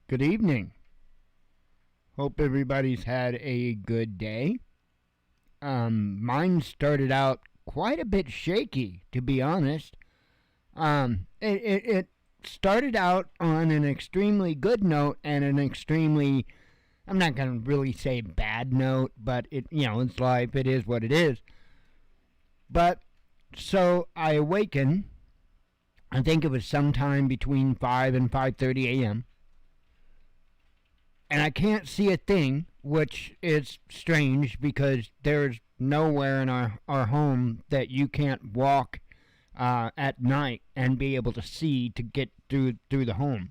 Good evening. Hope everybody's had a good day. Mine started out quite a bit shaky, to be honest. It started out on an extremely good note and an extremely, I'm not going to really say bad note, but it's life. It is what it is. But so I awaken. I think it was sometime between 5 and 5:30 a.m. And I can't see a thing, which is strange because there's nowhere in our home that you can't walk at night and be able to see to get through the home.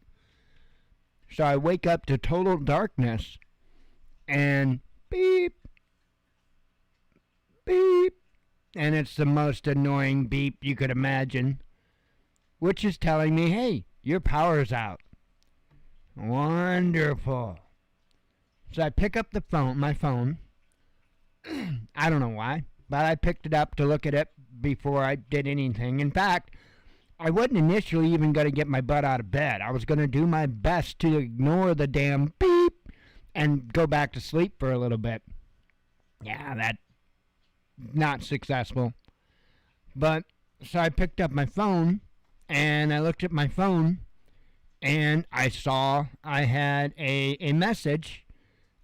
So I wake up to total darkness and beep, beep, and it's the most annoying beep you could imagine, which is telling me, hey, your power's out. Wonderful. So I pick up my phone. I don't know why, but I picked it up to look at it before I did anything. In fact, I wasn't initially even going to get my butt out of bed. I was going to do my best to ignore the damn beep and go back to sleep for a little bit. Yeah, that not successful. But so I picked up my phone and I looked at my phone and I saw I had a message.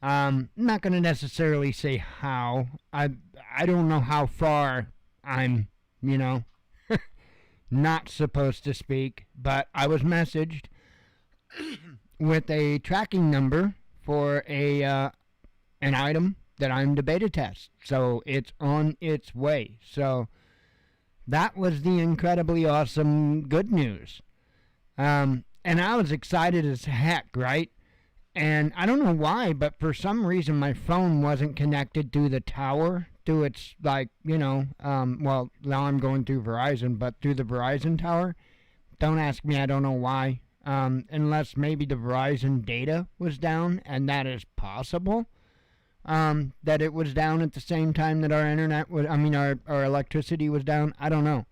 I'm not going to necessarily say how. I don't know how far I'm, not supposed to speak, but I was messaged with a tracking number for an item that I'm to beta test. So it's on its way. So that was the incredibly awesome good news. And I was excited as heck, right? And I don't know why, but for some reason my phone wasn't connected to the tower, to its, well, now I'm going through Verizon, but through the Verizon tower. Don't ask me, I don't know why. Unless maybe the Verizon data was down, and that is possible. That it was down at the same time that our internet was, our electricity was down. I don't know.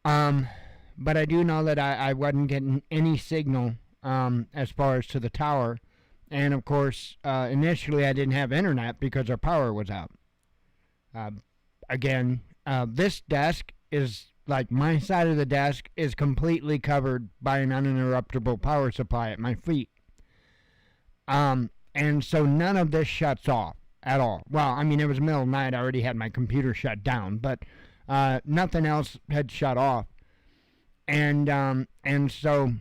But I do know that I wasn't getting any signal as far as to the tower. And of course, initially I didn't have internet because our power was out. Again, this desk is, like, my side of the desk is completely covered by an uninterruptible power supply at my feet. And so none of this shuts off at all. Well, it was the middle of the night. I already had my computer shut down, but nothing else had shut off. And so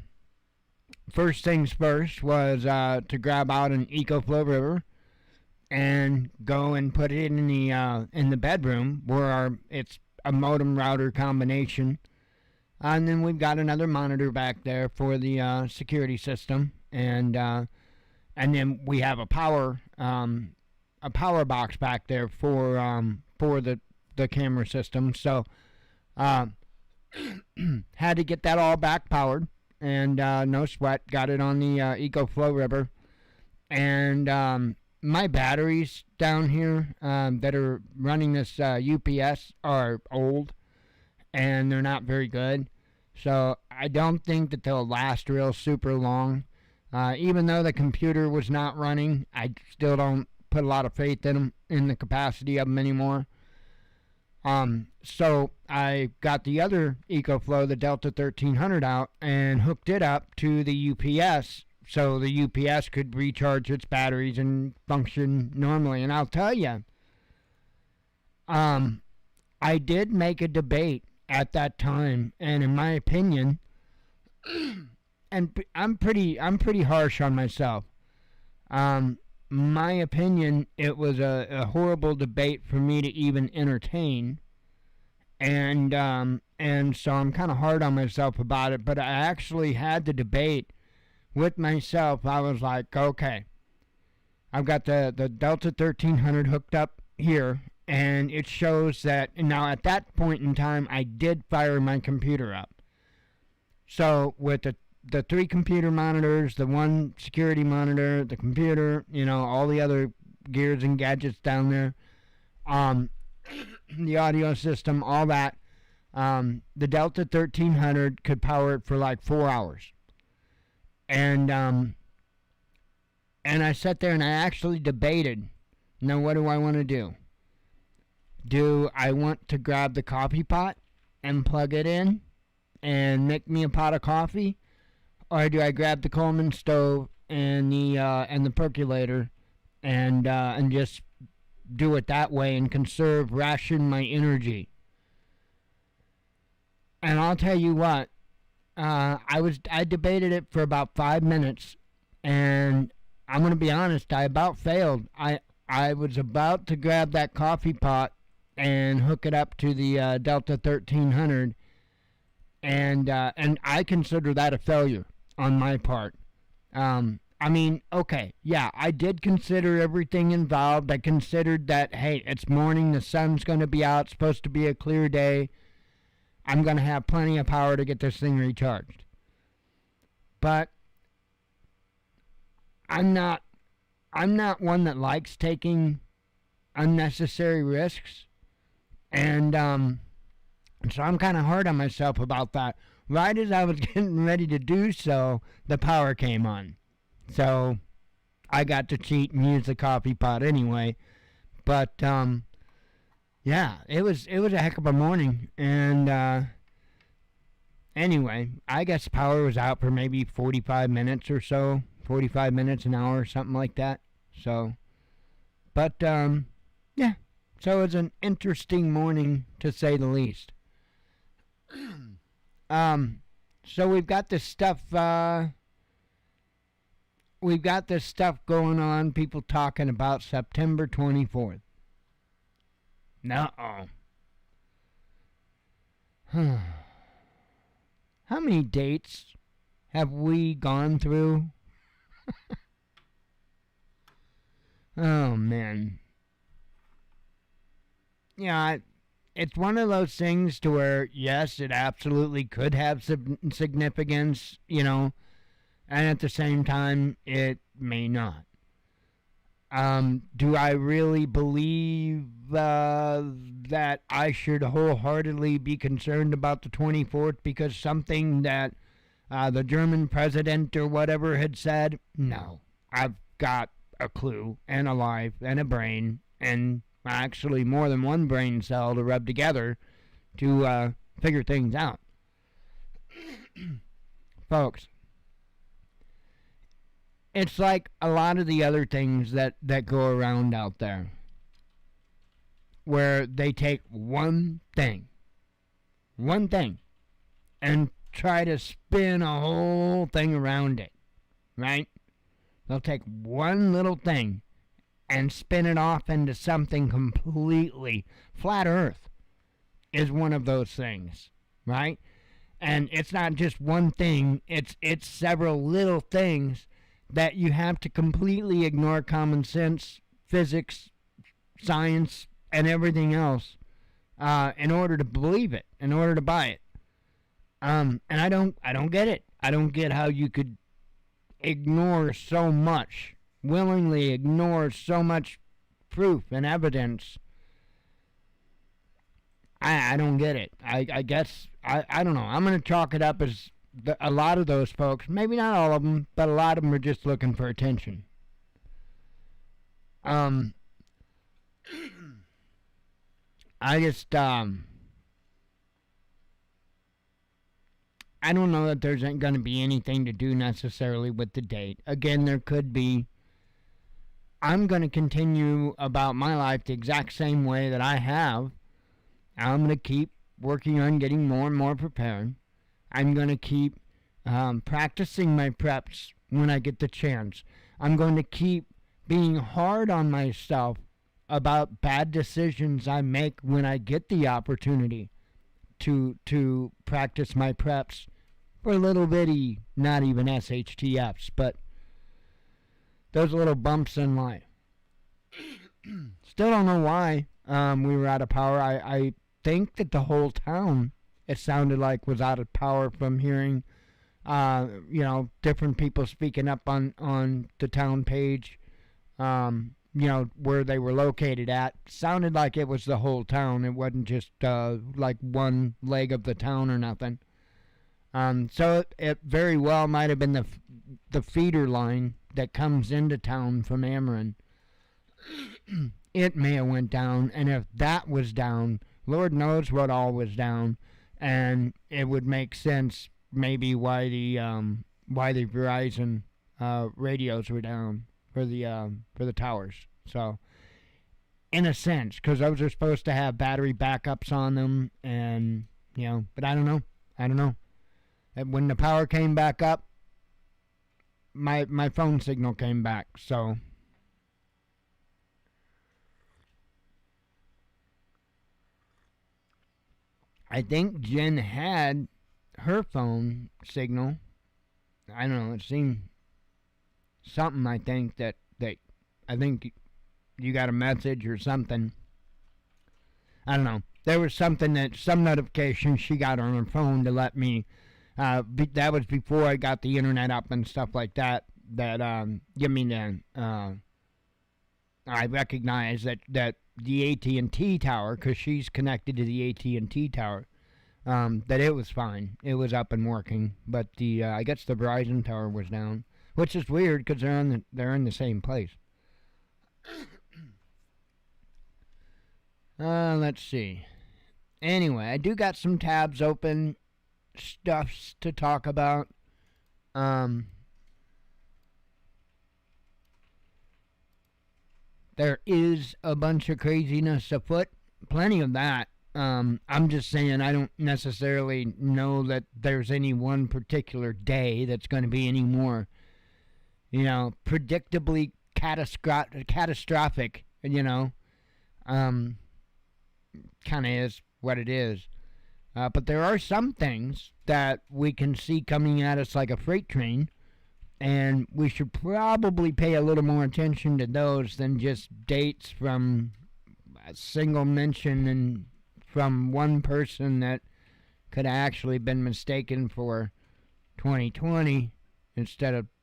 first things first was to grab out an EcoFlow River and go and put it in the bedroom where it's a modem router combination. And then we've got another monitor back there for the security system, and then we have a power box back there for the camera system. So had to get that all back powered, and no sweat, got it on the EcoFlow River. And my batteries down here that are running this UPS are old, and they're not very good. So I don't think that they'll last real super long. Even though the computer was not running, I still don't put a lot of faith in them, in the capacity of them anymore. So I got the other EcoFlow, the Delta 1300, out and hooked it up to the UPS so the UPS could recharge its batteries and function normally. And I'll tell you, I did make a debate at that time, and in my opinion, and I'm pretty harsh on myself. My opinion, it was a horrible debate for me to even entertain, and so I'm kind of hard on myself about it. But I actually had the debate with myself. I was like, okay, I've got the Delta 1300 hooked up here, and it shows that now at that point in time I did fire my computer up. So with the three computer monitors, the one security monitor, the computer, all the other gears and gadgets down there, the audio system, all that, the Delta 1300 could power it for like 4 hours. And I sat there and I actually debated. Now, what do I want to do? Do I want to grab the coffee pot and plug it in and make me a pot of coffee, or do I grab the Coleman stove and the percolator and just do it that way and ration my energy? And I'll tell you what, I debated it for about 5 minutes, and I'm gonna be honest, I about failed. I was about to grab that coffee pot and hook it up to the Delta 1300, and I consider that a failure on my part. I mean, okay, yeah, I did consider everything involved. I considered that, hey, it's morning, the sun's going to be out, it's supposed to be a clear day. I'm going to have plenty of power to get this thing recharged. But I'm not one that likes taking unnecessary risks. And so I'm kind of hard on myself about that. Right as I was getting ready to do so, the power came on. So I got to cheat and use the coffee pot anyway. But yeah, it was a heck of a morning. And anyway, I guess power was out for maybe 45 minutes or so, 45 minutes, an hour, something like that. So, but yeah. So it was an interesting morning, to say the least. So we've got this stuff. We've got this stuff going on. People talking about September 24th. Nuh-oh. How many dates have we gone through? Oh man. Yeah, it's one of those things to where, yes, it absolutely could have significance, and at the same time, it may not. Do I really believe that I should wholeheartedly be concerned about the 24th because something that the German president or whatever had said? No. I've got a clue and a life and a brain and actually more than one brain cell to rub together to figure things out. Folks, it's like a lot of the other things that go around out there where they take one thing, and try to spin a whole thing around it, right? They'll take one little thing and spin it off into something completely. Flat Earth is one of those things, right? And it's not just one thing, it's several little things that you have to completely ignore common sense, physics, science, and everything else in order to believe it, in order to buy it. And I don't get it. I don't get how you could ignore so much, willingly ignore so much proof and evidence. I don't get it. I guess, I don't know. I'm going to chalk it up as a lot of those folks, maybe not all of them, but a lot of them are just looking for attention. I just, I don't know that there's going to be anything to do necessarily with the date. Again, there could be. I'm going to continue about my life the exact same way that I have. I'm going to keep working on getting more and more prepared. I'm going to keep practicing my preps when I get the chance. I'm going to keep being hard on myself about bad decisions I make when I get the opportunity to practice my preps for little bitty, not even SHTFs, but those little bumps in life. Still don't know why we were out of power. I think that the whole town, it sounded like, was out of power from hearing, different people speaking up on the town page, where they were located at. Sounded like it was the whole town. It wasn't just like one leg of the town or nothing. So it very well might have been the feeder line that comes into town from Ameren, it may have went down, and if that was down, Lord knows what all was down, and it would make sense maybe why the Verizon radios were down for the towers. So, in a sense, because those are supposed to have battery backups on them, and but I don't know. And when the power came back up, my phone signal came back. So. I think Jen had her phone signal. I don't know. It seemed something. I think that I think you got a message or something. I don't know. There was some notification she got on her phone to let me. That was before I got the internet up and stuff like that. That give me the. I recognize that the AT&T tower, because she's connected to the AT&T tower, that it was fine. It was up and working, but I guess the Verizon tower was down, which is weird because they're in the same place. Let's see. Anyway, I do got some tabs open, stuffs to talk about. There is a bunch of craziness afoot. Plenty of that. I'm just saying I don't necessarily know that there's any one particular day that's going to be any more, predictably catastrophic, kind of is what it is. But there are some things that we can see coming at us like a freight train. And we should probably pay a little more attention to those than just dates from a single mention and from one person that could have actually been mistaken for 2020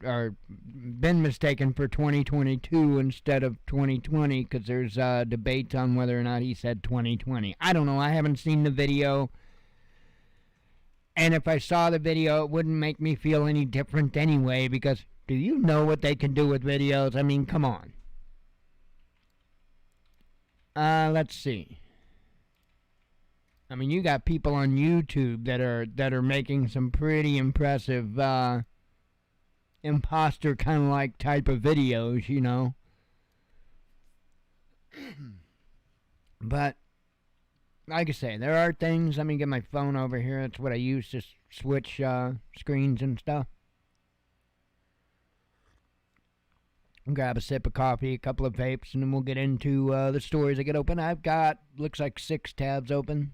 or been mistaken for 2022 instead of 2020, because there's debate on whether or not he said 2020. I don't know. I haven't seen the video. And if I saw the video, it wouldn't make me feel any different anyway, because do you know what they can do with videos? I mean, come on. Let's see. I mean, you got people on YouTube that are making some pretty impressive imposter kind of like type of videos, But like I say, there are things. Let me get my phone over here. That's what I use to switch screens and stuff. Grab a sip of coffee, a couple of vapes, and then we'll get into the stories I get open. I've got, looks like 6 tabs open.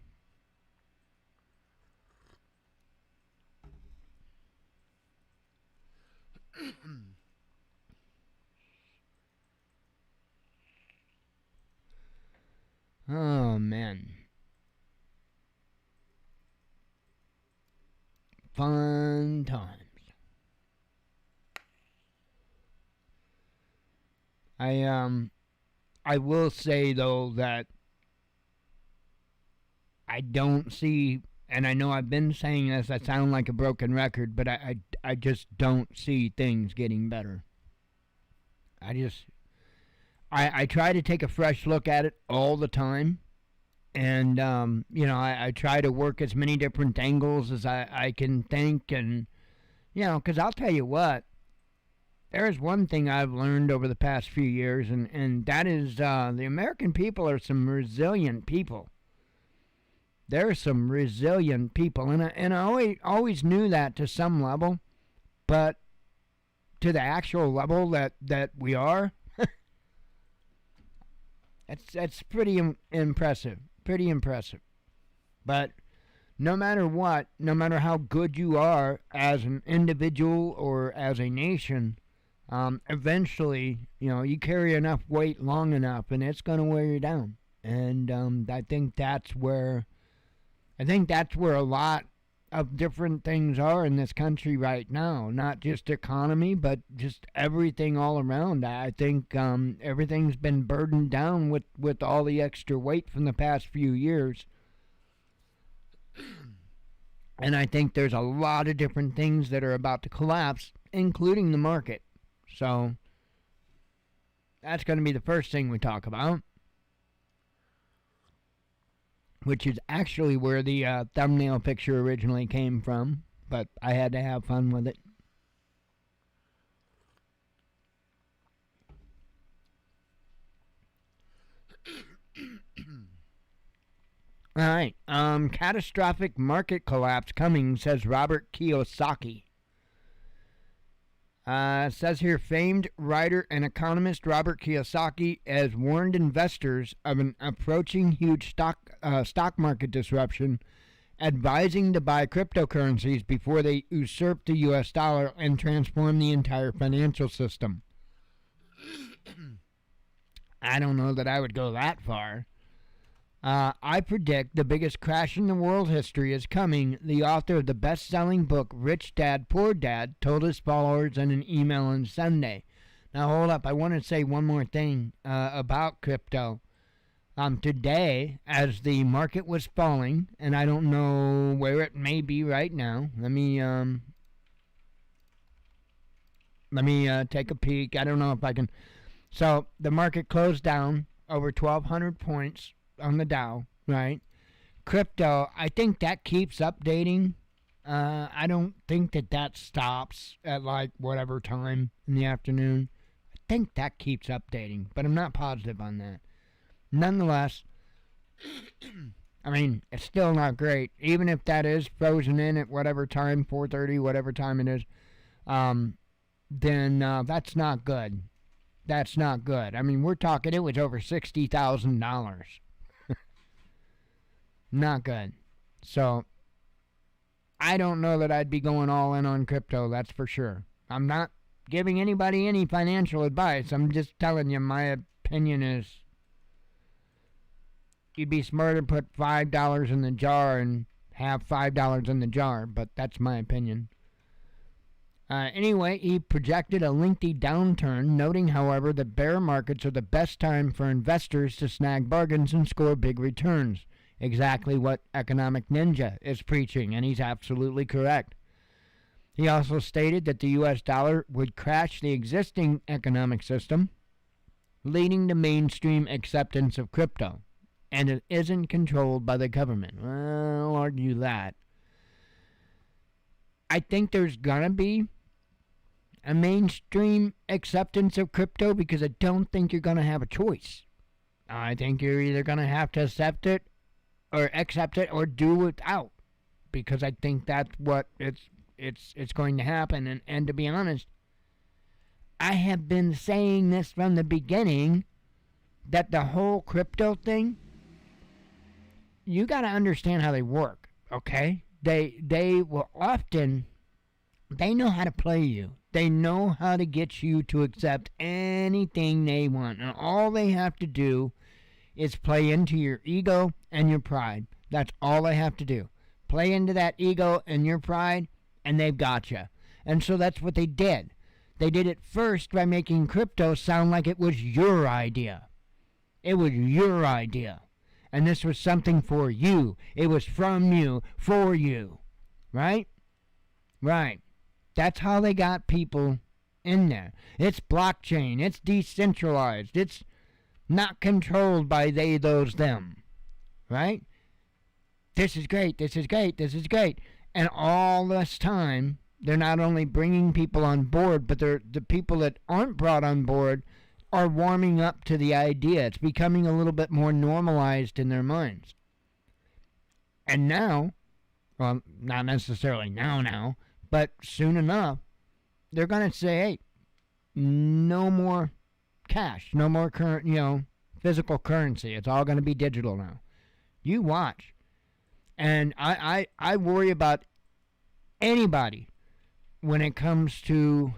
Oh, man. Fun times. I will say though that I don't see, and I know I've been saying this, I sound like a broken record, but I just don't see things getting better. I try to take a fresh look at it all the time. And, I try to work as many different angles as I can think. And, because I'll tell you what, there's one thing I've learned over the past few years, and that is the American people are some resilient people. They're some resilient people. And I always knew that to some level, but to the actual level that we are, that's pretty impressive. Pretty impressive. But no matter what, no matter how good you are as an individual or as a nation, eventually, you carry enough weight long enough and it's going to wear you down. And I think that's where a lot of different things are in this country right now. Not just economy, but just everything all around. I think everything's been burdened down with all the extra weight from the past few years. And I think there's a lot of different things that are about to collapse. including the market. So that's going to be the first thing we talk about, which is actually where the thumbnail picture originally came from, but I had to have fun with it. All right. Catastrophic market collapse coming, says Robert Kiyosaki. Says here, famed writer and economist Robert Kiyosaki has warned investors of an approaching huge stock market disruption, advising to buy cryptocurrencies before they usurp the U.S. dollar and transform the entire financial system. I don't know that I would go that far. I predict the biggest crash in the world history is coming, the author of the best-selling book Rich Dad, Poor Dad told his followers in an email on Sunday. Now, hold up. I want to say one more thing about crypto. Today, as the market was falling, and I don't know where it may be right now. Let me take a peek. I don't know if I can. So, the market closed down over 1,200 points on the Dow, right? Crypto, I think that keeps updating. I don't think that stops at like whatever time in the afternoon. I think that keeps updating, but I'm not positive on that. Nonetheless, I mean, it's still not great. Even if that is frozen in at whatever time, 4:30, whatever time it is, then that's not good. That's not good. I mean, we're talking, it was over $60,000. Not good. So, I don't know that I'd be going all in on crypto, that's for sure. I'm not giving anybody any financial advice. I'm just telling you my opinion is you'd be smarter to put $5 in the jar and have $5 in the jar, but that's my opinion. Anyway, he projected a lengthy downturn, noting, however, that bear markets are the best time for investors to snag bargains and score big returns. Exactly what Economic Ninja is preaching, and he's absolutely correct. He also stated that the U.S. dollar would crash the existing economic system, leading to mainstream acceptance of crypto, and it isn't controlled by the government. Well, I'll argue that. I think there's gonna be a mainstream acceptance of crypto because I don't think you're gonna have a choice. I think you're either gonna have to accept it or do without, because I think that's what it's going to happen. And to be honest, I have been saying this from the beginning, that the whole crypto thing, you got to understand how they work, okay? They will often, they know how to play you. They know how to get you to accept anything they want, and all they have to do is play into your ego and your pride. That's all they have to do. Play into that ego and your pride, and they've got you. And so that's what they did. They did it first by making crypto sound like it was your idea. It was your idea. And this was something for you. It was from you, for you. Right? Right. That's how they got people in there. It's blockchain. It's decentralized. It's not controlled by they, those, them. Right? This is great. This is great. This is great. And all this time, they're not only bringing people on board, but the people that aren't brought on board are warming up to the idea. It's becoming a little bit more normalized in their minds. And now, well, not necessarily now, but soon enough, they're going to say, hey, no more cash, no more current, physical currency. It's all going to be digital now. You watch. And I worry about anybody when it comes to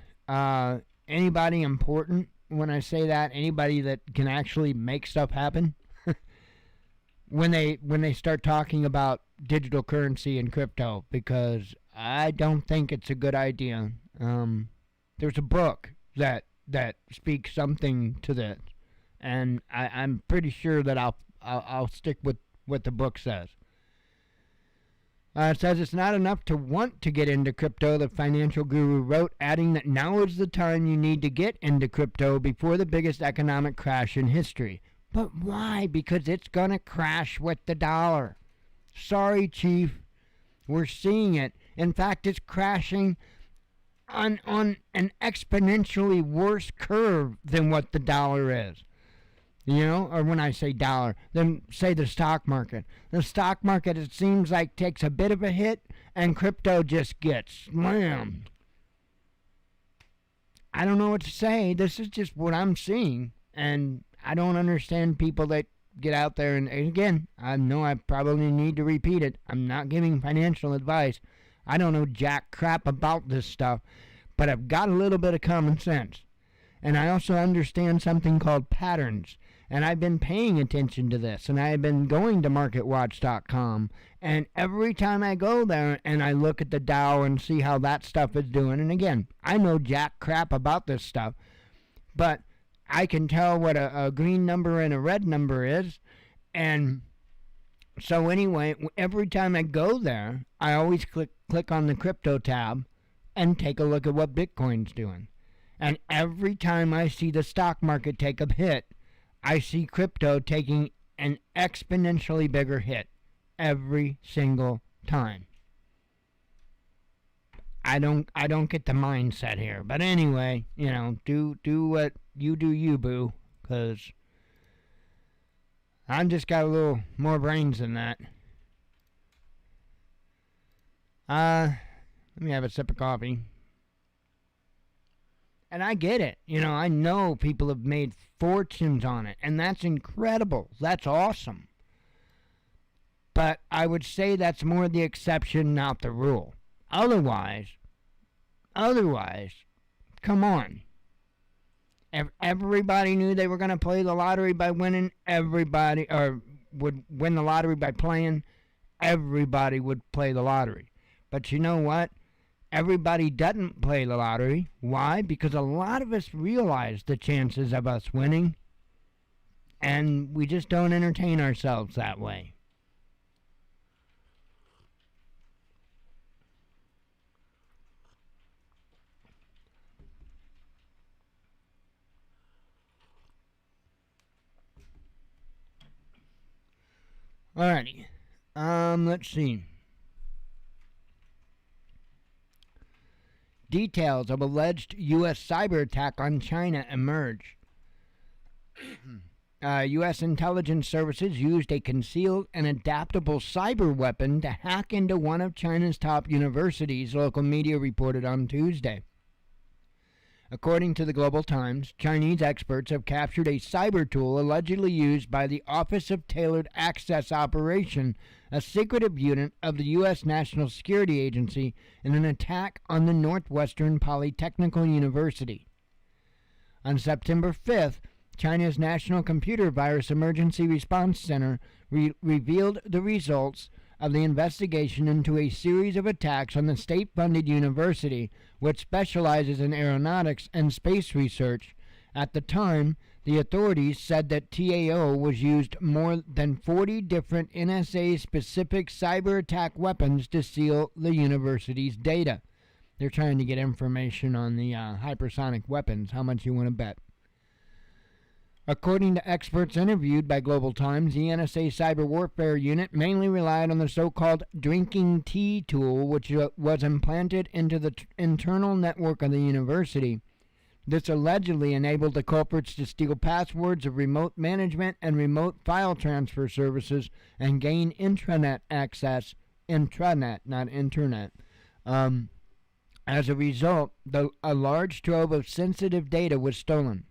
anybody important. When I say that, anybody that can actually make stuff happen. when they start talking about digital currency and crypto, because I don't think it's a good idea. There's a book that speaks something to this, and I'm pretty sure that I'll stick with what the book says. It says it's not enough to want to get into crypto, the financial guru wrote, adding that now is the time you need to get into crypto before the biggest economic crash in history. But why? Because it's going to crash with the dollar. Sorry, Chief. We're seeing it. In fact, it's crashing on an exponentially worse curve than what the dollar is. You know, or when I say dollar, then say the stock market. The stock market, it seems like, takes a bit of a hit, and crypto just gets slammed. I don't know what to say. This is just what I'm seeing, and I don't understand people that get out there, and again, I know I probably need to repeat it. I'm not giving financial advice. I don't know jack crap about this stuff, but I've got a little bit of common sense. And I also understand something called patterns. And I've been paying attention to this, and I've been going to marketwatch.com, and every time I go there and I look at the Dow and see how that stuff is doing, and again, I know jack crap about this stuff, but I can tell what a green number and a red number is, and so anyway, every time I go there, I always click on the crypto tab and take a look at what Bitcoin's doing. And every time I see the stock market take a hit, I see crypto taking an exponentially bigger hit every single time. I don't get the mindset here, but anyway, you know, do what you do, you boo, because I've just got a little more brains than that. Let me have a sip of coffee. And I get it. You know, I know people have made fortunes on it, and that's incredible. That's awesome. But I would say that's more the exception, not the rule. Otherwise, come on. Everybody knew they were going to play the lottery by winning. Everybody, or would win the lottery by playing. Everybody would play the lottery. But you know what? Everybody doesn't play the lottery. Why? Because a lot of us realize the chances of us winning, and we just don't entertain ourselves that way. Alrighty. Let's see. Details of alleged U.S. cyber attack on China emerge. U.S. intelligence services used a concealed and adaptable cyber weapon to hack into one of China's top universities, local media reported on Tuesday. According to the Global Times, Chinese experts have captured a cyber tool allegedly used by the Office of Tailored Access Operation, a secretive unit of the U.S. National Security Agency, in an attack on the Northwestern Polytechnical University. On September 5th, China's National Computer Virus Emergency Response Center revealed the results of the investigation into a series of attacks on the state-funded university, which specializes in aeronautics and space research. At the time, the authorities said that TAO was used more than 40 different NSA-specific cyber attack weapons to steal the university's data. They're trying to get information on the hypersonic weapons. How much you want to bet? According to experts interviewed by Global Times, the NSA Cyber Warfare Unit mainly relied on the so-called drinking tea tool, which was implanted into the internal network of the university. This allegedly enabled the culprits to steal passwords of remote management and remote file transfer services and gain intranet access. Intranet, not internet. As a result, a large trove of sensitive data was stolen.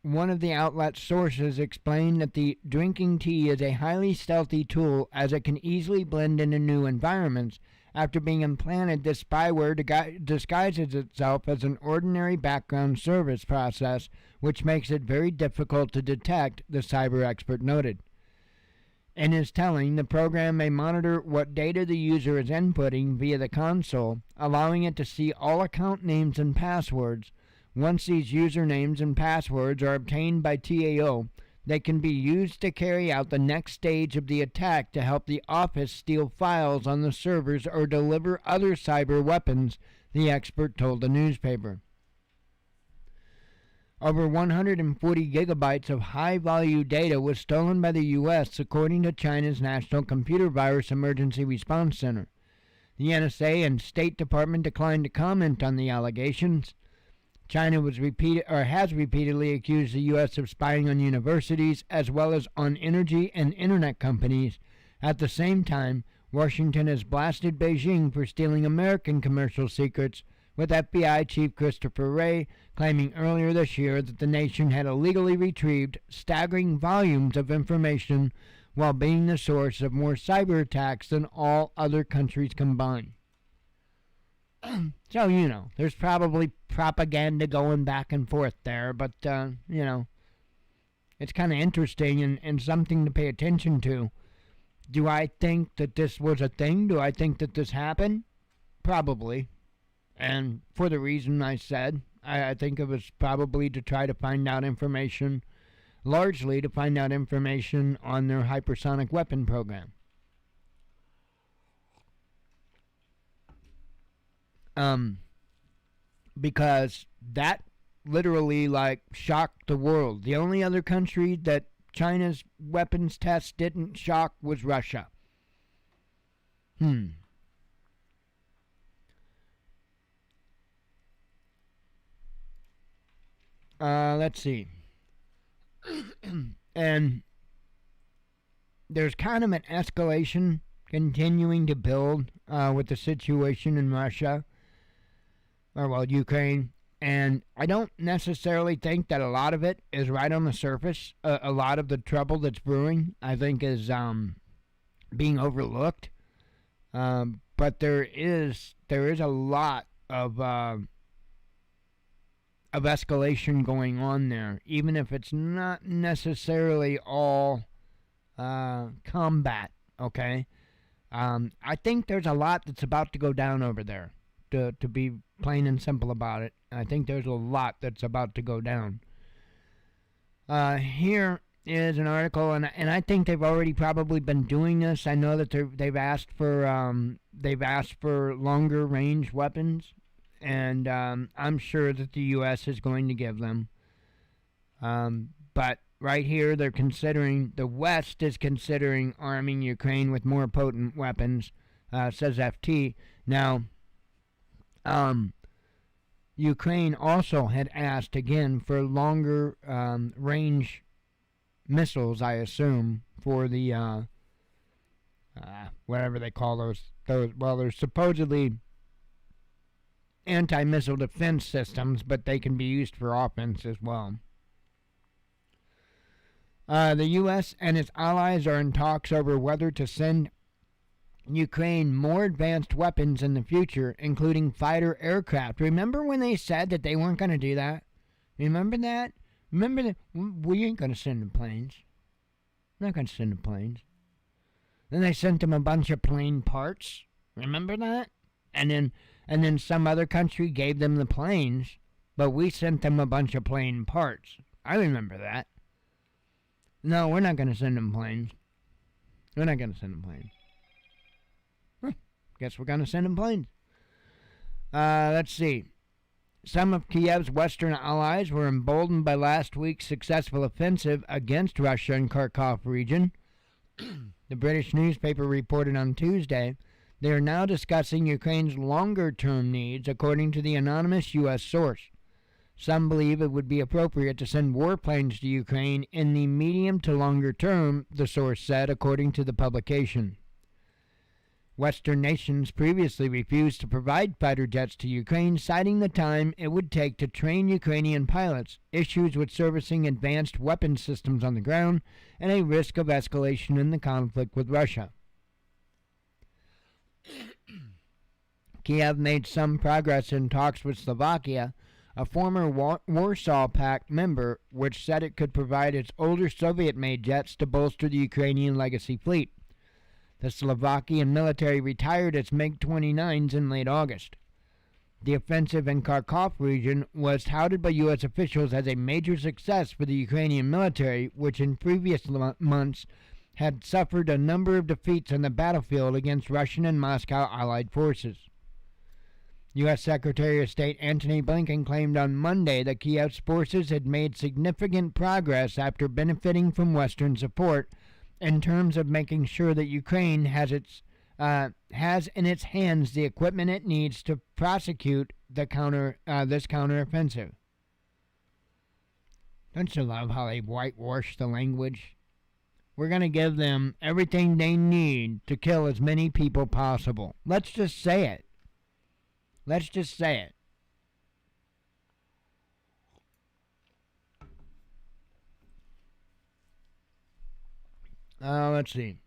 One of the outlet's sources explained that the drinking tea is a highly stealthy tool as it can easily blend into new environments. After being implanted, this spyware disguises itself as an ordinary background service process, which makes it very difficult to detect, the cyber expert noted. In his telling, the program may monitor what data the user is inputting via the console, allowing it to see all account names and passwords. Once these usernames and passwords are obtained by TAO, They can be used to carry out the next stage of the attack to help the office steal files on the servers or deliver other cyber weapons, the expert told the newspaper. Over 140 gigabytes of high-value data was stolen by the U.S., according to China's National Computer Virus Emergency Response Center. The NSA and State Department declined to comment on the allegations. China has repeatedly accused the U.S. of spying on universities as well as on energy and internet companies. At the same time, Washington has blasted Beijing for stealing American commercial secrets, with FBI Chief Christopher Wray claiming earlier this year that the nation had illegally retrieved staggering volumes of information while being the source of more cyber attacks than all other countries combined. So, there's probably propaganda going back and forth there, but, it's kind of interesting and something to pay attention to. Do I think that this was a thing? Do I think that this happened? Probably. And for the reason I said, I think it was probably to try to find out information, largely to find out information on their hypersonic weapon program. Because that literally, shocked the world. The only other country that China's weapons test didn't shock was Russia. Let's see. And there's kind of an escalation continuing to build with the situation in Russia, Ukraine. And I don't necessarily think that a lot of it is right on the surface. A lot of the trouble that's brewing, I think, is being overlooked. But there is a lot of escalation going on there, even if it's not necessarily all combat. Okay, I think there's a lot that's about to go down over there. To be plain and simple about it, I think there's a lot that's about to go down. Here is an article, and I think they've already probably been doing this. I know that they've asked for longer range weapons, and I'm sure that the U.S. is going to give them. But right here, the West is considering arming Ukraine with more potent weapons, says FT. Now, Ukraine also had asked again for longer range missiles, I assume, for the whatever they call those. Well, they're supposedly anti-missile defense systems, but they can be used for offense as well. The U.S. and its allies are in talks over whether to send Ukraine more advanced weapons in the future, including fighter aircraft. Remember when they said that they weren't going to do that? Remember that? Remember that? We ain't going to send them planes. We're not going to send them planes. Then they sent them a bunch of plane parts. Remember that? And then some other country gave them the planes, but we sent them a bunch of plane parts. I remember that. No, we're not going to send them planes. We're not going to send them planes. Guess we're going to send them planes. Let's see. Some of Kiev's western allies were emboldened by last week's successful offensive against Russia in Kharkov region. The British newspaper reported on Tuesday they are now discussing Ukraine's longer-term needs, according to the anonymous U.S. source. Some believe it would be appropriate to send warplanes to Ukraine in the medium to longer term, the source said, according to the publication. Western nations previously refused to provide fighter jets to Ukraine, citing the time it would take to train Ukrainian pilots, issues with servicing advanced weapon systems on the ground, and a risk of escalation in the conflict with Russia. Kiev made some progress in talks with Slovakia, a former Warsaw Pact member, which said it could provide its older Soviet-made jets to bolster the Ukrainian legacy fleet. The Slovakian military retired its MiG-29s in late August. The offensive in Kharkov region was touted by U.S. officials as a major success for the Ukrainian military, which in previous months had suffered a number of defeats on the battlefield against Russian and Moscow allied forces. U.S. Secretary of State Antony Blinken claimed on Monday that Kiev's forces had made significant progress after benefiting from Western support in terms of making sure that Ukraine has in its hands the equipment it needs to prosecute this counteroffensive. Don't you love how they whitewash the language? We're going to give them everything they need to kill as many people possible. Let's just say it. Let's just say it. Let's see.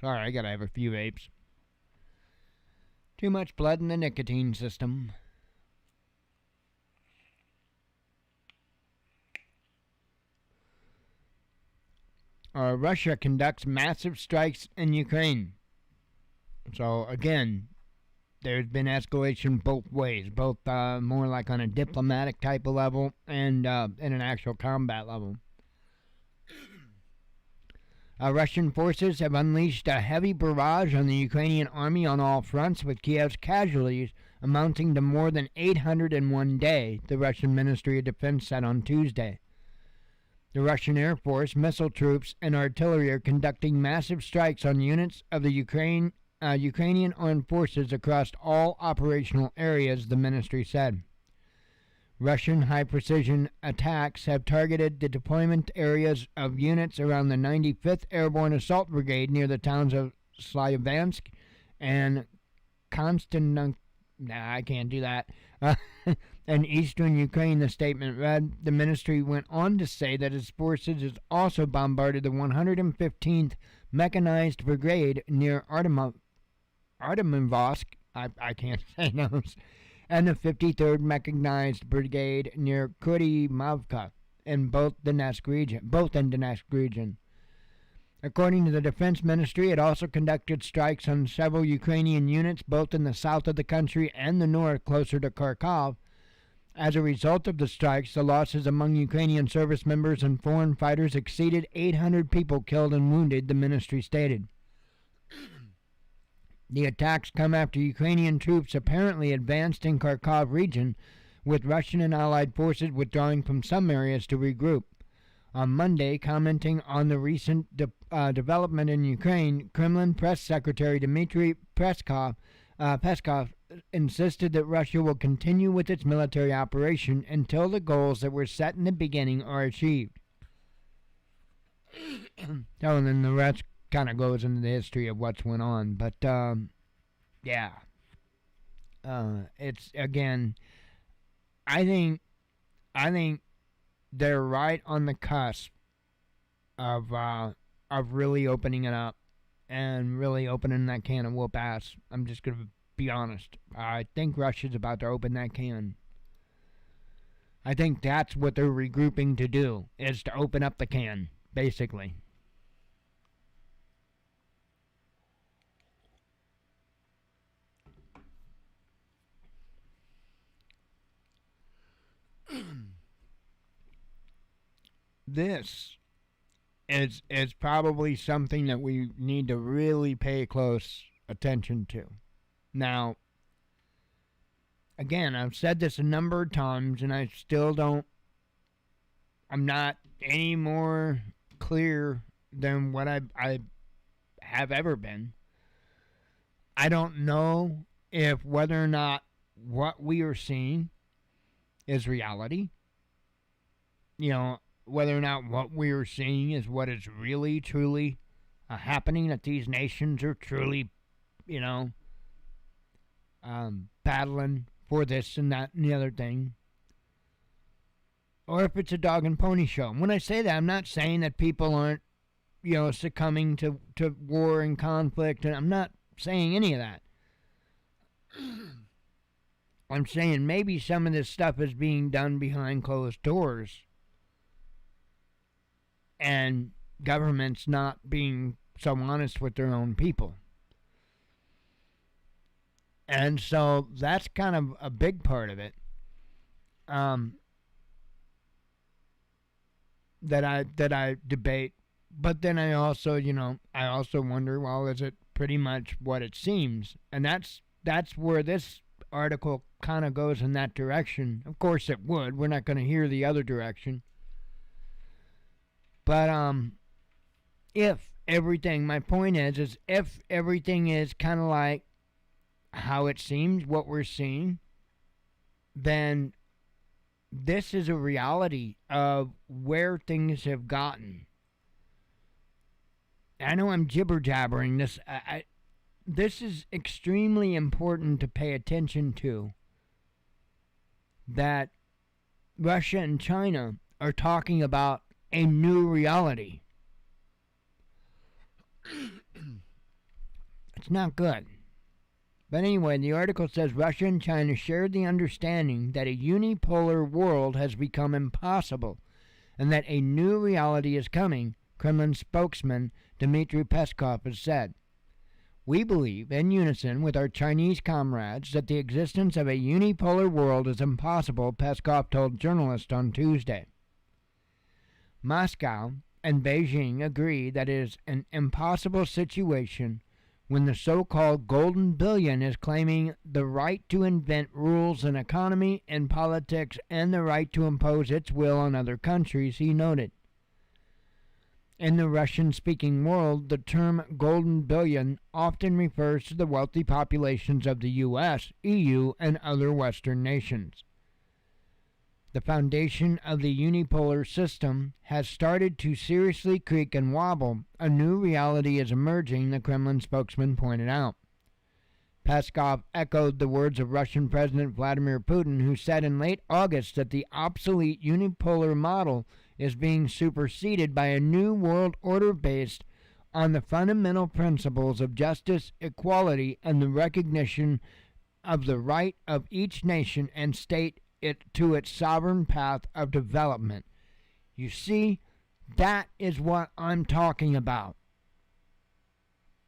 Sorry, I gotta have a few vapes. Too much blood in the nicotine system. Russia conducts massive strikes in Ukraine. So, again, there's been escalation both ways, both more like on a diplomatic type of level and in an actual combat level. Russian forces have unleashed a heavy barrage on the Ukrainian army on all fronts, with Kiev's casualties amounting to more than 800 in one day, the Russian Ministry of Defense said on Tuesday. The Russian Air Force, missile troops, and artillery are conducting massive strikes on units of the Ukrainian armed forces across all operational areas, the ministry said. Russian high-precision attacks have targeted the deployment areas of units around the 95th Airborne Assault Brigade near the towns of Slavyansk and I can't do that. In eastern Ukraine, the statement read. The ministry went on to say that its forces has also bombarded the 115th Mechanized Brigade near Artemovsk, I can't say those, and the 53rd Mechanized Brigade near Kurimovka in both Donetsk region. According to the Defense Ministry, it also conducted strikes on several Ukrainian units both in the south of the country and the north closer to Kharkov. As a result of the strikes, the losses among Ukrainian service members and foreign fighters exceeded 800 people killed and wounded, the ministry stated. The attacks come after Ukrainian troops apparently advanced in Kharkov region, with Russian and Allied forces withdrawing from some areas to regroup. On Monday, commenting on the recent development in Ukraine, Kremlin Press Secretary Dmitry Peskov insisted that Russia will continue with its military operation until the goals that were set in the beginning are achieved. And then the rest kind of goes into the history of what's went on. But, yeah. It's, again, I think they're right on the cusp of really opening it up and really opening that can of whoop ass. I'm just going to be honest. I think Russia's about to open that can. I think that's what they're regrouping to do, is to open up the can, basically. This is probably something that we need to really pay close attention to. Now, again, I've said this a number of times, and I still I'm not any more clear than what I have ever been. I don't know if whether or not what we are seeing is reality. Whether or not what we are seeing is what is really, truly happening, that these nations are truly, battling for this and that and the other thing. Or if it's a dog and pony show. And when I say that, I'm not saying that people aren't, succumbing to war and conflict, and I'm not saying any of that. I'm saying maybe some of this stuff is being done behind closed doors, and governments not being so honest with their own people. And so that's kind of a big part of it. That I debate, but then I also wonder, well, is it pretty much what it seems? And that's where this article kind of goes in that direction. Of course it would. We're not going to hear the other direction. But my point is if everything is kind of like how it seems, what we're seeing, then this is a reality of where things have gotten. I know I'm jibber-jabbering this. This is extremely important to pay attention to. That Russia and China are talking about a new reality. It's not good. But anyway, the article says Russia and China shared the understanding that a unipolar world has become impossible and that a new reality is coming, Kremlin spokesman Dmitry Peskov has said. We believe, in unison with our Chinese comrades, that the existence of a unipolar world is impossible, Peskov told journalists on Tuesday. Moscow and Beijing agree that it is an impossible situation when the so-called Golden Billion is claiming the right to invent rules in economy and politics and the right to impose its will on other countries, he noted. In the Russian-speaking world, the term Golden Billion often refers to the wealthy populations of the U.S., EU, and other Western nations. The foundation of the unipolar system has started to seriously creak and wobble. A new reality is emerging, the Kremlin spokesman pointed out. Peskov echoed the words of Russian President Vladimir Putin, who said in late August that the obsolete unipolar model is being superseded by a new world order based on the fundamental principles of justice, equality, and the recognition of the right of each nation and state to its sovereign path of development. You see, that is what I'm talking about.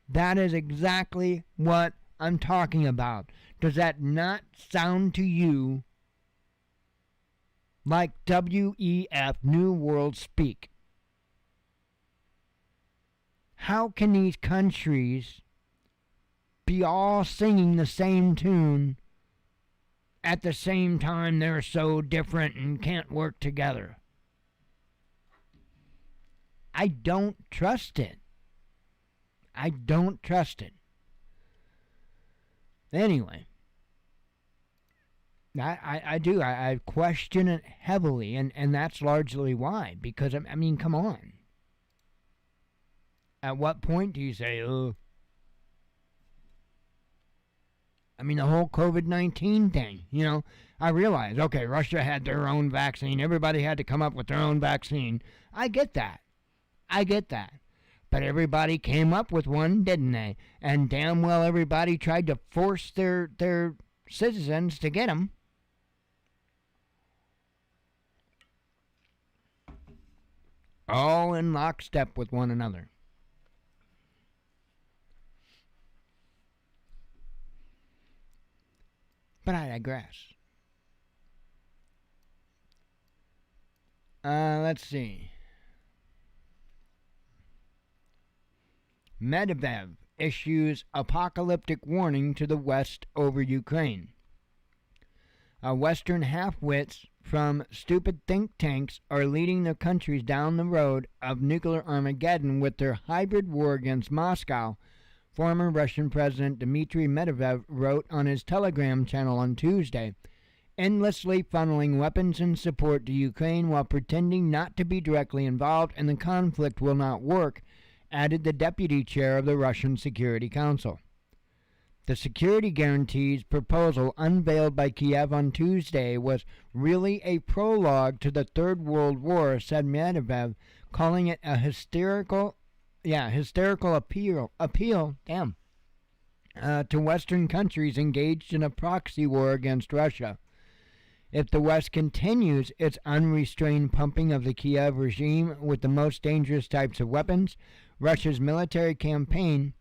That is exactly what I'm talking about. Does that not sound to you like WEF New World speak? How can these countries be all singing the same tune at the same time they're so different and can't work together? I don't trust it. I don't trust it. Anyway, I do. I question it heavily, and that's largely why. Because, I mean, come on. At what point do you say, oh, I mean, the whole COVID-19 thing, I realize, okay, Russia had their own vaccine. Everybody had to come up with their own vaccine. I get that. But everybody came up with one, didn't they? And damn well everybody tried to force their citizens to get them. All in lockstep with one another. But I digress. Let's see. Medvedev issues apocalyptic warning to the West over Ukraine. Western half-wits from stupid think tanks are leading their countries down the road of nuclear Armageddon with their hybrid war against Moscow, former Russian President Dmitry Medvedev wrote on his Telegram channel on Tuesday, endlessly funneling weapons and support to Ukraine while pretending not to be directly involved in the conflict will not work, added the deputy chair of the Russian Security Council. The security guarantees proposal unveiled by Kiev on Tuesday was really a prologue to the Third World War, said Medvedev, calling it a hysterical appeal to Western countries engaged in a proxy war against Russia. If the West continues its unrestrained pumping of the Kiev regime with the most dangerous types of weapons, Russia's military campaign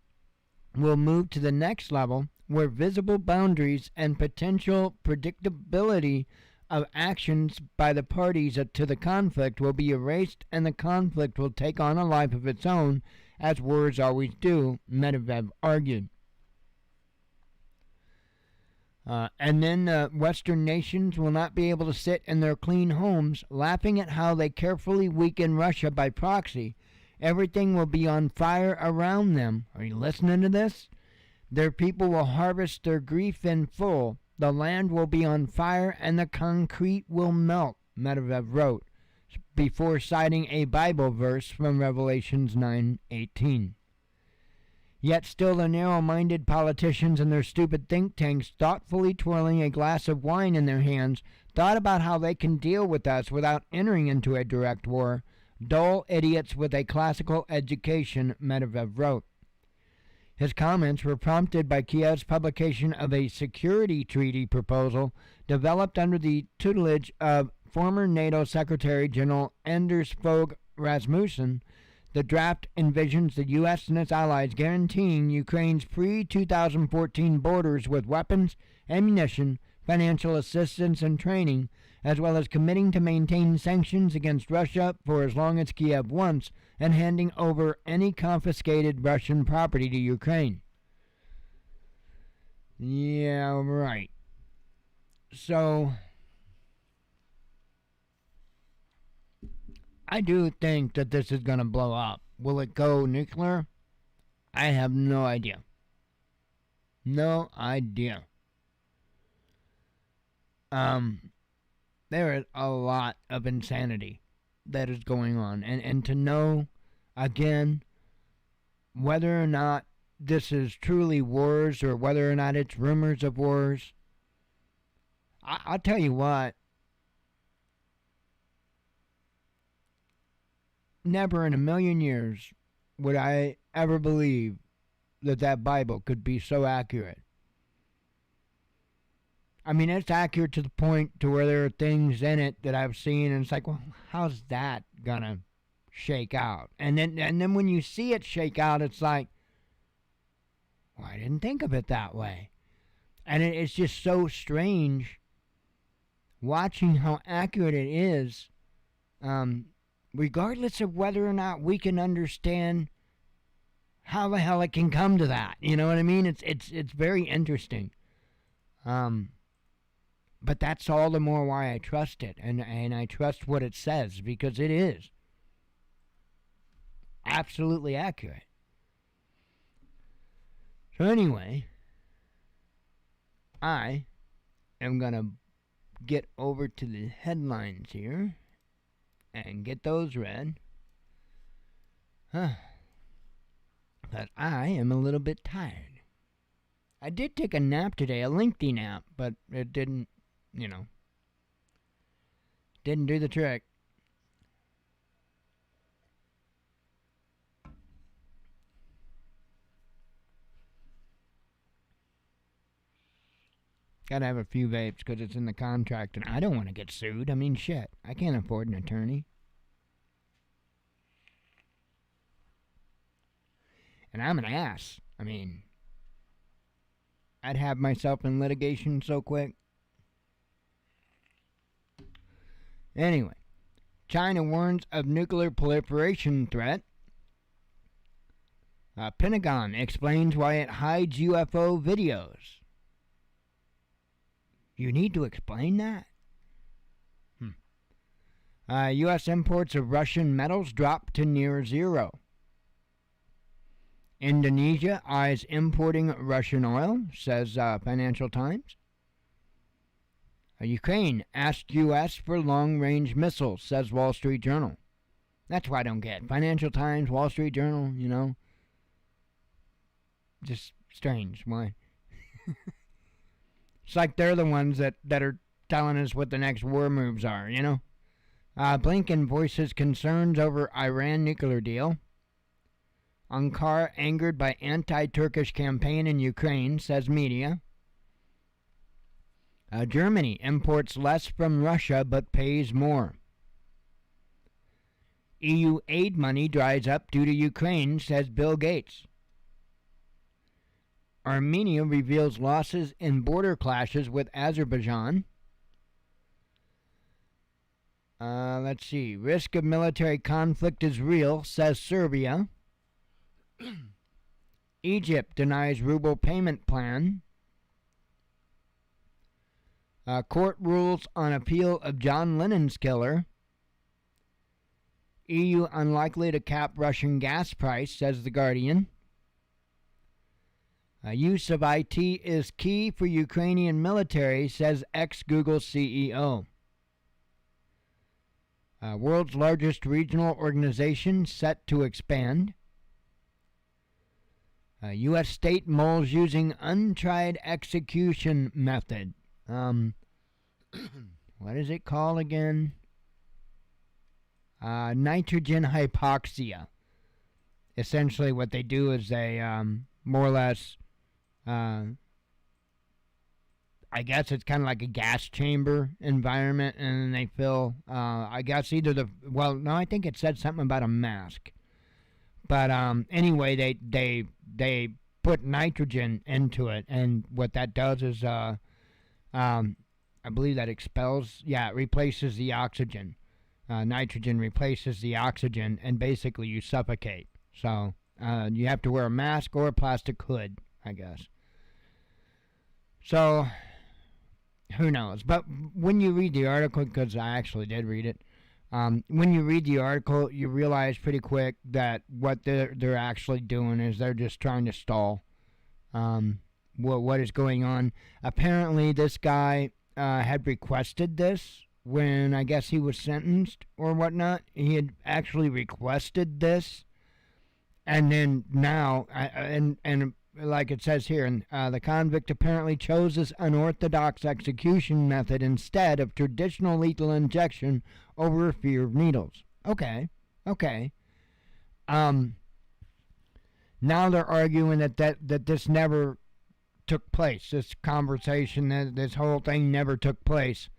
will move to the next level where visible boundaries and potential predictability of actions by the parties to the conflict will be erased and the conflict will take on a life of its own, as wars always do, Medvedev argued. And then Western nations will not be able to sit in their clean homes laughing at how they carefully weaken Russia by proxy. Everything will be on fire around them. Are you listening to this? Their people will harvest their grief in full. The land will be on fire and the concrete will melt, Medvedev wrote, before citing a Bible verse from Revelations 9:18. Yet still the narrow-minded politicians and their stupid think tanks, thoughtfully twirling a glass of wine in their hands, thought about how they can deal with us without entering into a direct war. Dull idiots with a classical education, Medvedev wrote. His comments were prompted by Kiev's publication of a security treaty proposal developed under the tutelage of former NATO Secretary General Anders Fogh Rasmussen. The draft envisions the U.S. and its allies guaranteeing Ukraine's pre-2014 borders with weapons, ammunition, financial assistance, and training, as well as committing to maintain sanctions against Russia for as long as Kiev wants, and handing over any confiscated Russian property to Ukraine. Yeah, right. So, I do think that this is going to blow up. Will it go nuclear? I have no idea. No idea. There is a lot of insanity that is going on. And to know, again, whether or not this is truly wars or whether or not it's rumors of wars, I'll tell you what. Never in a million years would I ever believe that that Bible could be so accurate. I mean, it's accurate to the point to where there are things in it that I've seen, and it's like, well, how's that gonna shake out? And then when you see it shake out, it's like, well, I didn't think of it that way. And it's just so strange watching how accurate it is, regardless of whether or not we can understand how the hell it can come to that. You know what I mean? It's very interesting. But that's all the more why I trust it, and I trust what it says, because it is absolutely accurate. So anyway, I am going to get over to the headlines here and get those read. But I am a little bit tired. I did take a nap today, a lengthy nap, but it didn't do the trick. Gotta have a few vapes because it's in the contract, and I don't want to get sued. I mean, shit, I can't afford an attorney. And I'm an ass. I mean, I'd have myself in litigation so quick. Anyway, China warns of nuclear proliferation threat. Pentagon explains why it hides UFO videos. You need to explain that? U.S. imports of Russian metals drop to near zero. Indonesia eyes importing Russian oil, says Financial Times. Ukraine asked U.S. for long-range missiles, says Wall Street Journal. That's what I don't get. Financial Times, Wall Street Journal, just strange. Why? It's like they're the ones that are telling us what the next war moves are, Blinken voices concerns over Iran nuclear deal. Ankara angered by anti-Turkish campaign in Ukraine, says media. Germany imports less from Russia but pays more. EU aid money dries up due to Ukraine, says Bill Gates. Armenia reveals losses in border clashes with Azerbaijan. Let's see. Risk of military conflict is real, says Serbia. Egypt denies ruble payment plan. Court rules on appeal of John Lennon's killer. EU unlikely to cap Russian gas price, says The Guardian. Use of IT is key for Ukrainian military, says ex-Google CEO. World's largest regional organization set to expand. U.S. state moles using untried execution method. What is it called again? Nitrogen hypoxia. Essentially what they do is they more or less, I guess it's kind of like a gas chamber environment, and then they fill, I guess I think it said something about a mask. But anyway, they put nitrogen into it, and what that does is, I believe that it replaces the oxygen. Nitrogen replaces the oxygen, and basically you suffocate. So you have to wear a mask or a plastic hood, I guess. So who knows? But when you read the article, because I actually did read it, when you read the article, you realize pretty quick that what they're actually doing is they're just trying to stall what is going on. Apparently, this guy had requested this when I guess he was sentenced or whatnot. He had actually requested this, and then now, and like it says here, the convict apparently chose this unorthodox execution method instead of traditional lethal injection over fear of needles. Okay. Now they're arguing that this never took place. This conversation, this whole thing never took place.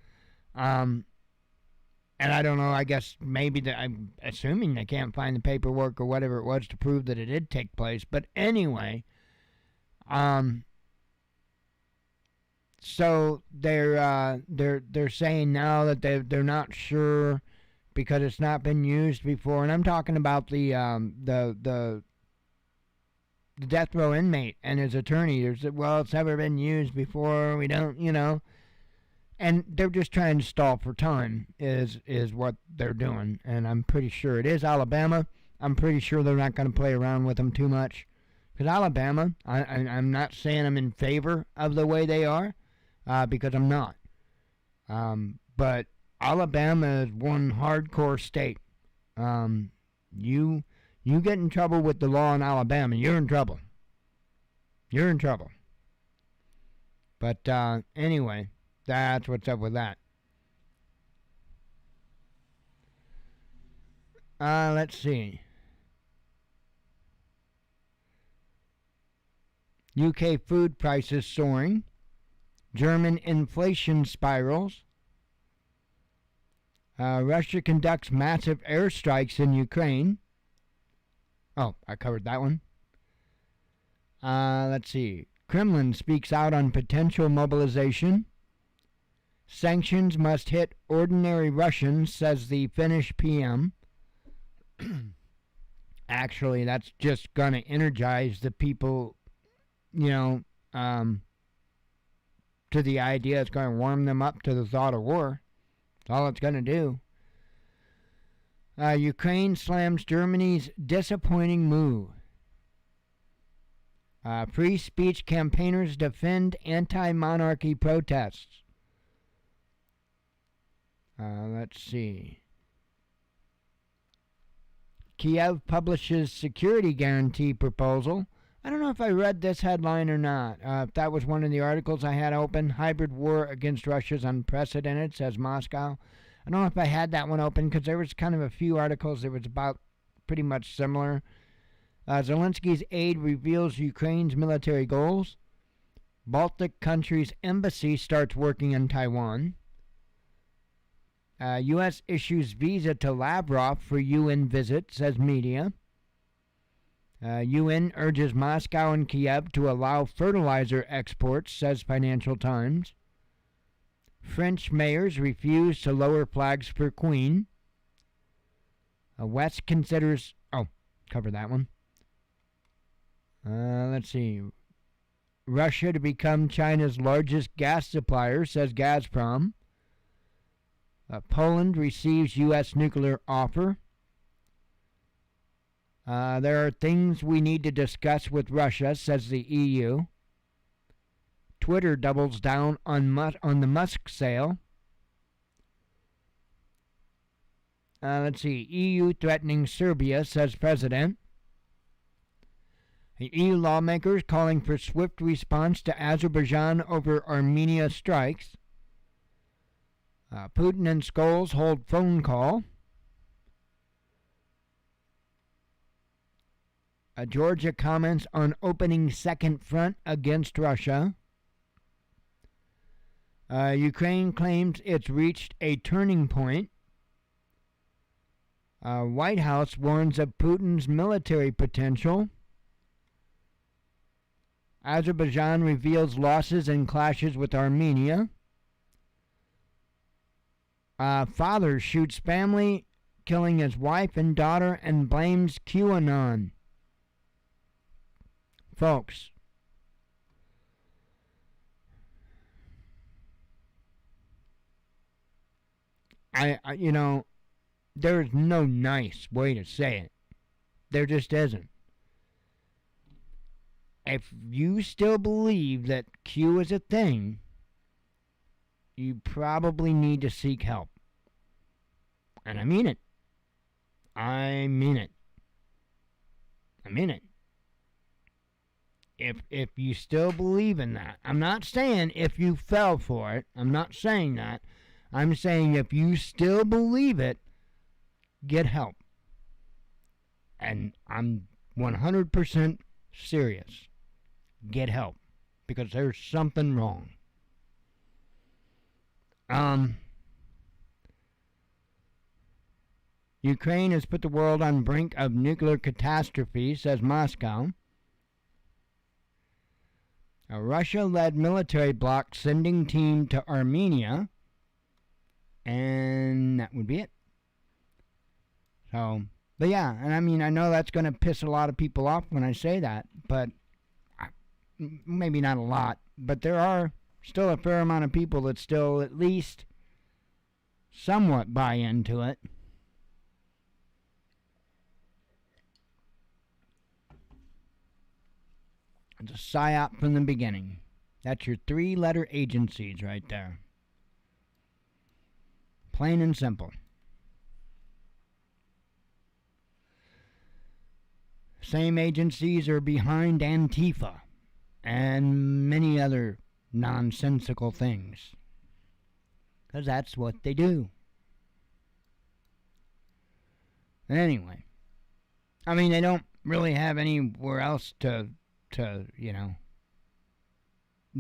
And I don't know, I guess maybe I'm assuming they can't find the paperwork or whatever it was to prove that it did take place. But anyway, so they're saying now that they're not sure because it's not been used before, and I'm talking about the death row inmate and his attorney. It's never been used before. We don't, and they're just trying to stall for time is what they're doing, and I'm pretty sure it is Alabama. I'm pretty sure they're not going to play around with them too much. Because Alabama, I'm not saying I'm in favor of the way they are, because I'm not. But Alabama is one hardcore state. You get in trouble with the law in Alabama, you're in trouble. You're in trouble. But anyway, that's what's up with that. Let's see. UK food prices soaring. German inflation spirals. Russia conducts massive airstrikes in Ukraine. Oh, I covered that one. Let's see. Kremlin speaks out on potential mobilization. Sanctions must hit ordinary Russians, says the Finnish PM. Actually, that's just going to energize the people, to the idea. It's going to warm them up to the thought of war. That's all it's going to do. Ukraine slams Germany's disappointing move. Free speech campaigners defend anti-monarchy protests. Let's see. Kiev publishes security guarantee proposal. I don't know if I read this headline or not. If that was one of the articles I had open. Hybrid war against Russia is unprecedented, says Moscow. I don't know if I had that one open because there was kind of a few articles that was about pretty much similar. Zelensky's aide reveals Ukraine's military goals. Baltic countries' embassy starts working in Taiwan. U.S. issues visa to Lavrov for UN visit, says media. UN urges Moscow and Kiev to allow fertilizer exports, says Financial Times. French mayors refuse to lower flags for Queen. West considers... Oh, cover that one. Let's see. Russia to become China's largest gas supplier, says Gazprom. Poland receives U.S. nuclear offer. There are things we need to discuss with Russia, says the EU. Twitter doubles down on the Musk sale. Let's see. EU threatening Serbia, says President. The EU lawmakers calling for swift response to Azerbaijan over Armenia strikes. Putin and Scholes hold phone call. Georgia comments on opening second front against Russia. Ukraine claims it's reached a turning point. White House warns of Putin's military potential. Azerbaijan reveals losses and clashes with Armenia. Father shoots family, killing his wife and daughter, and blames QAnon. Folks, there's no nice way to say it. There just isn't. If you still believe that Q is a thing, you probably need to seek help. And I mean it. I mean it. I mean it. If you still believe in that, I'm not saying if you fell for it. I'm not saying that. I'm saying if you still believe it, get help. And I'm 100% serious. Get help. Because there's something wrong. Ukraine has put the world on brink of nuclear catastrophe, says Moscow. A Russia-led military bloc sending team to Armenia. And that would be it. So, but yeah, and I mean, I know that's going to piss a lot of people off when I say that, but maybe not a lot, but there are still a fair amount of people that still at least somewhat buy into it. It's a psyop from the beginning. That's your three-letter agencies right there. Plain and simple. Same agencies are behind Antifa and many other nonsensical things. Because that's what they do. Anyway. I mean, they don't really have anywhere else to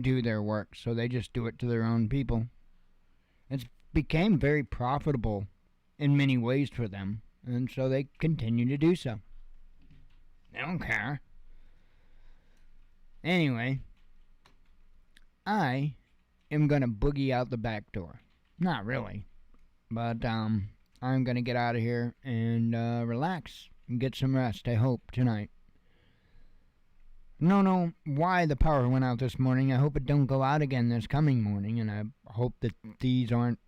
do their work, so they just do it to their own people. It's became very profitable in many ways for them, and so they continue to do so. They don't care. Anyway, I am going to boogie out the back door. Not really, but I'm going to get out of here and relax and get some rest, I hope, tonight. Don't know why the power went out this morning. I hope it don't go out again this coming morning, and I hope that these aren't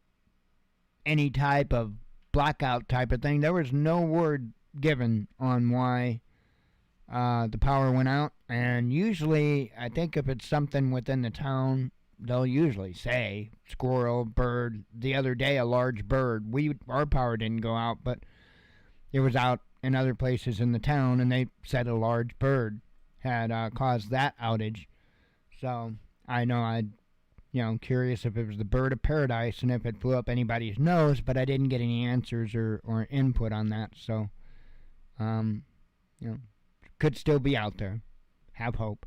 any type of blackout type of thing. There was no word given on why the power went out, and usually, I think if it's something within the town, they'll usually say squirrel, bird. The other day, a large bird. Our power didn't go out, but it was out in other places in the town, and they said a large bird had caused that outage. So I know I'm curious if it was the bird of paradise and if it flew up anybody's nose, but I didn't get any answers or input on that. So could still be out there. Have hope.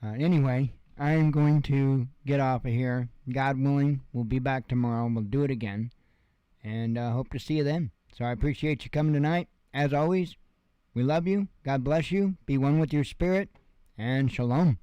Anyway, I am going to get off of here. God willing, we'll be back tomorrow. We'll do it again. and hope to see you then. So I appreciate you coming tonight. As always, we love you. God bless you. Be one with your spirit, and shalom.